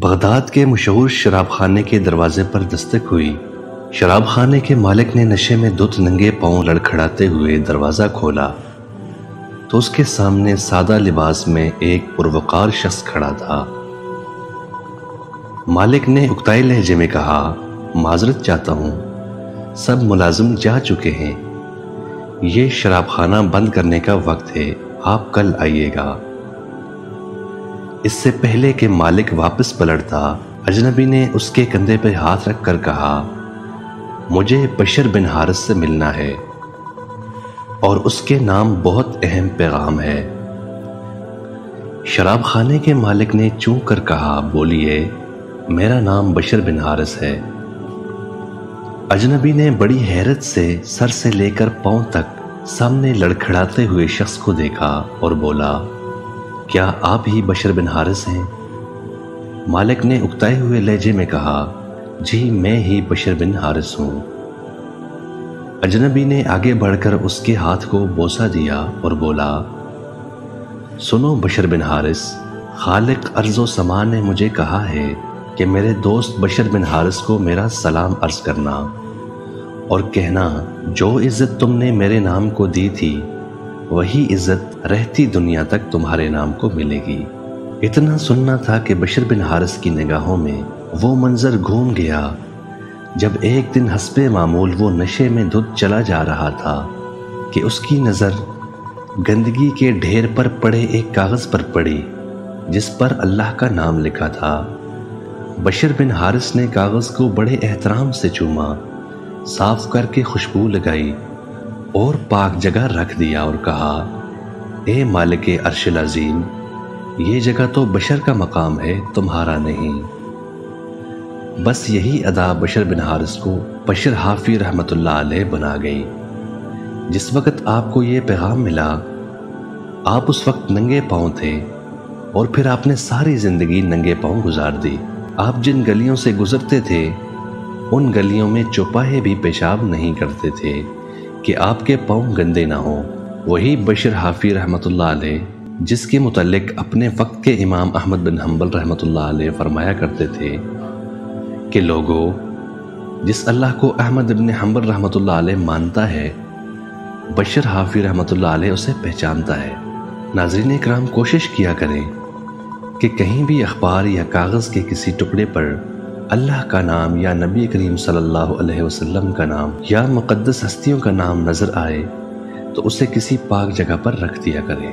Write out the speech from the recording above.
Baghdad کے مشہور شراب خانے کے دروازے پر دستک ہوئی۔ شراب خانے کے مالک نے نشے میں دھت ننگے پاؤں لڑکھڑاتے ہوئے دروازہ کھولا تو اس کے سامنے سادہ لباس میں ایک پروقار شخص کھڑا تھا۔ مالک نے اکتائے لہجے میں کہا، معذرت چاہتا ہوں، سب ملازم جا چکے ہیں، یہ شراب خانہ بند کرنے کا وقت ہے، آپ کل آئیے گا۔ اس سے پہلے کہ مالک واپس پلٹتا، اجنبی نے اس کے کندھے پہ ہاتھ رکھ کر کہا، مجھے بشر بن حارث سے ملنا ہے اور اس کے نام بہت اہم پیغام ہے۔ شراب خانے کے مالک نے چونک کر کہا، بولیے، میرا نام بشر بن حارث ہے۔ اجنبی نے بڑی حیرت سے سر سے لے کر پاؤں تک سامنے لڑکھڑاتے ہوئے شخص کو دیکھا اور بولا، کیا آپ ہی بشر بن حارث ہیں؟ مالک نے اکتائے ہوئے لہجے میں کہا، جی میں ہی بشر بن حارث ہوں۔ اجنبی نے آگے بڑھ کر اس کے ہاتھ کو بوسہ دیا اور بولا، سنو بشر بن حارث، خالق ارض و سما نے مجھے کہا ہے کہ میرے دوست بشر بن حارث کو میرا سلام عرض کرنا اور کہنا، جو عزت تم نے میرے نام کو دی تھی وہی عزت رہتی دنیا تک تمہارے نام کو ملے گی۔ اتنا سننا تھا کہ بشر بن حارث کی نگاہوں میں وہ منظر گھوم گیا جب ایک دن حسب معمول وہ نشے میں دھت چلا جا رہا تھا کہ اس کی نظر گندگی کے ڈھیر پر پڑے ایک کاغذ پر پڑی جس پر اللہ کا نام لکھا تھا۔ بشر بن حارث نے کاغذ کو بڑے احترام سے چوما، صاف کر کے خوشبو لگائی اور پاک جگہ رکھ دیا اور کہا، اے مالک عرش العظیم، یہ جگہ تو بشر کا مقام ہے، تمہارا نہیں۔ بس یہی ادا بشر بن حارث کو بشر حافی رحمت اللہ علیہ بنا گئی۔ جس وقت آپ کو یہ پیغام ملا، آپ اس وقت ننگے پاؤں تھے اور پھر آپ نے ساری زندگی ننگے پاؤں گزار دی۔ آپ جن گلیوں سے گزرتے تھے ان گلیوں میں چوپاہے بھی پیشاب نہیں کرتے تھے کہ آپ کے پاؤں گندے نہ ہوں۔ وہی بشر حافی رحمت اللہ علیہ جس کے متعلق اپنے وقت کے امام احمد بن حنبل رحمت اللہ علیہ فرمایا کرتے تھے کہ لوگو، جس اللہ کو احمد بن حنبل رحمت اللہ علیہ مانتا ہے، بشر حافی رحمت اللہ علیہ اسے پہچانتا ہے۔ ناظرین اکرام، کوشش کیا کریں کہ کہیں بھی اخبار یا کاغذ کے کسی ٹکڑے پر اللہ کا نام یا نبی کریم صلی اللہ علیہ وسلم کا نام یا مقدس ہستیوں کا نام نظر آئے تو اسے کسی پاک جگہ پر رکھ دیا کریں۔